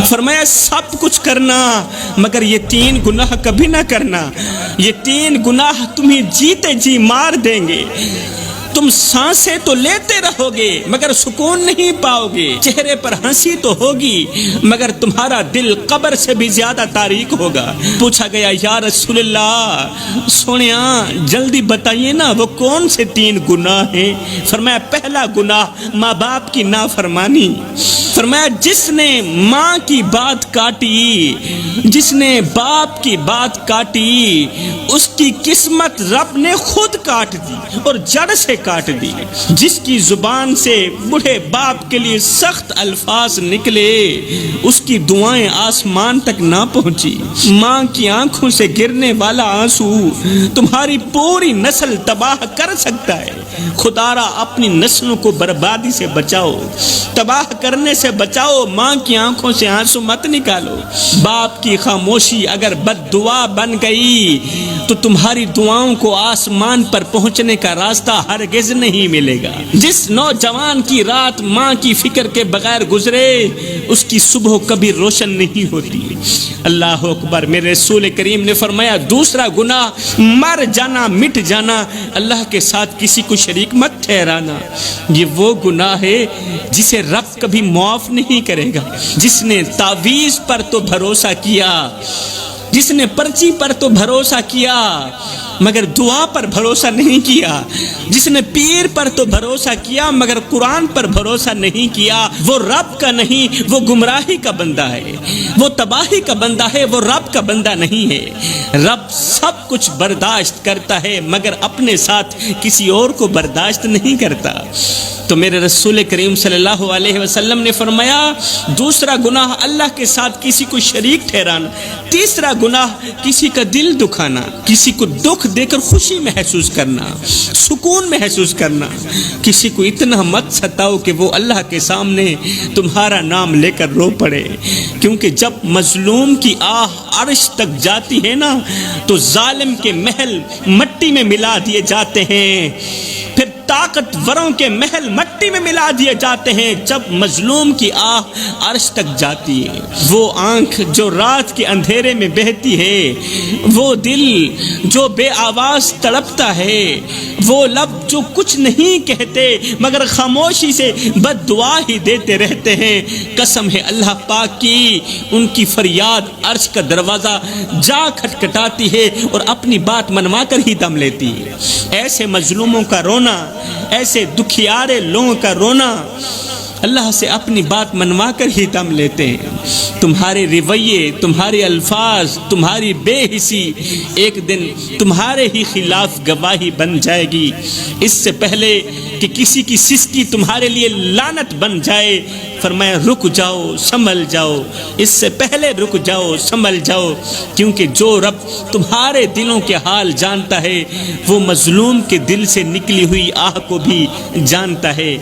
فرمایا سب کچھ کرنا مگر یہ 3 گناہ کبھی نہ کرنا، یہ 3 گناہ تمہیں جیتے جی مار دیں گے۔ تم سانسیں تو لیتے رہو گے مگر سکون نہیں پاؤ گے، چہرے پر ہنسی تو ہوگی مگر تمہارا دل قبر سے بھی زیادہ تاریک ہوگا۔ پوچھا گیا یا رسول اللہ سونیا جلدی بتائیے نا وہ کون سے 3 گناہ ہیں؟ فرمایا پہلا گناہ ماں باپ کی نافرمانی۔ فرمایا جس نے ماں کی بات کاٹی، جس نے باپ کی بات کاٹی، اس کی قسمت رب نے خود کاٹ دی اور جڑ سے کاٹ دی۔ جس کی زبان سے بوڑھے باپ کے لیے سخت الفاظ نکلے، اس کی دعائیں آسمان تک نہ پہنچی۔ ماں کی آنکھوں سے گرنے والا آنسو تمہاری پوری نسل تباہ کر سکتا ہے۔ خدا را اپنی نسلوں کو بربادی سے بچاؤ، تباہ کرنے سے بچاؤ۔ ماں کی آنکھوں سے آنسو مت نکالو۔ باپ کی خاموشی اگر بد دعا بن گئی تو تمہاری دعاؤں کو آسمان پر پہنچنے کا راستہ ہرگز نہیں ملے گا۔ جس نوجوان کی رات ماں کی فکر کے بغیر گزرے اس کی صبح کبھی روشن نہیں ہوتی۔ اللہ اکبر۔ میرے رسول کریم نے فرمایا دوسرا گناہ مر جانا، مٹ جانا، اللہ کے ساتھ کسی کو شریک مت ٹھہرانا۔ یہ وہ گناہ ہے جسے رب کبھی معاف نہیں کرے گا۔ جس نے تعویذ پر تو بھروسہ کیا، جس نے پرچی پر تو بھروسہ کیا مگر دعا پر بھروسہ نہیں کیا، جس نے پیر پر تو بھروسہ کیا مگر قرآن پر بھروسہ نہیں کیا، وہ رب کا نہیں، وہ گمراہی کا بندہ ہے، وہ تباہی کا بندہ ہے، وہ رب کا بندہ نہیں ہے۔ رب سب کچھ برداشت کرتا ہے مگر اپنے ساتھ کسی اور کو برداشت نہیں کرتا۔ تو میرے رسول کریم صلی اللہ علیہ وسلم نے فرمایا دوسرا گناہ اللہ کے ساتھ کسی کو شریک ٹھہرانا۔ تیسرا گناہ کسی کا دل دکھانا، کسی کو دکھ دے کر خوشی محسوس کرنا، سکون محسوس کرنا۔ کسی کو اتنا مت ستاؤ کہ وہ اللہ کے سامنے تمہارا نام لے کر رو پڑے، کیونکہ جب مظلوم کی آہ عرش تک جاتی ہے نا تو ظالم کے محل مٹی میں ملا دیے جاتے ہیں، پھر طاقتوروں کے محل مٹی میں ملا دیے جاتے ہیں جب مظلوم کی آہ عرش تک جاتی ہے۔ وہ آنکھ جو رات کے اندھیرے میں بہتی ہے، وہ دل جو بے آواز تڑپتا ہے، وہ لب جو کچھ نہیں کہتے مگر خاموشی سے بد دعا ہی دیتے رہتے ہیں، قسم ہے اللہ پاک کی ان کی فریاد عرش کا دروازہ جا کھٹکھٹاتی ہے اور اپنی بات منوا کر ہی دم لیتی ہے۔ ایسے مظلوموں کا رونا، ایسے دکھیارے لوگوں کا رونا اللہ سے اپنی بات منوا کر ہی دم لیتے ہیں۔ تمہارے رویے، تمہارے الفاظ، تمہاری بے حسی ایک دن تمہارے ہی خلاف گواہی بن جائے گی۔ اس سے پہلے کہ کسی کی سسکی تمہارے لیے لعنت بن جائے فرمایا رک جاؤ، سنبھل جاؤ، اس سے پہلے رک جاؤ، سنبھل جاؤ، کیونکہ جو رب تمہارے دلوں کے حال جانتا ہے وہ مظلوم کے دل سے نکلی ہوئی آہ کو بھی جانتا ہے۔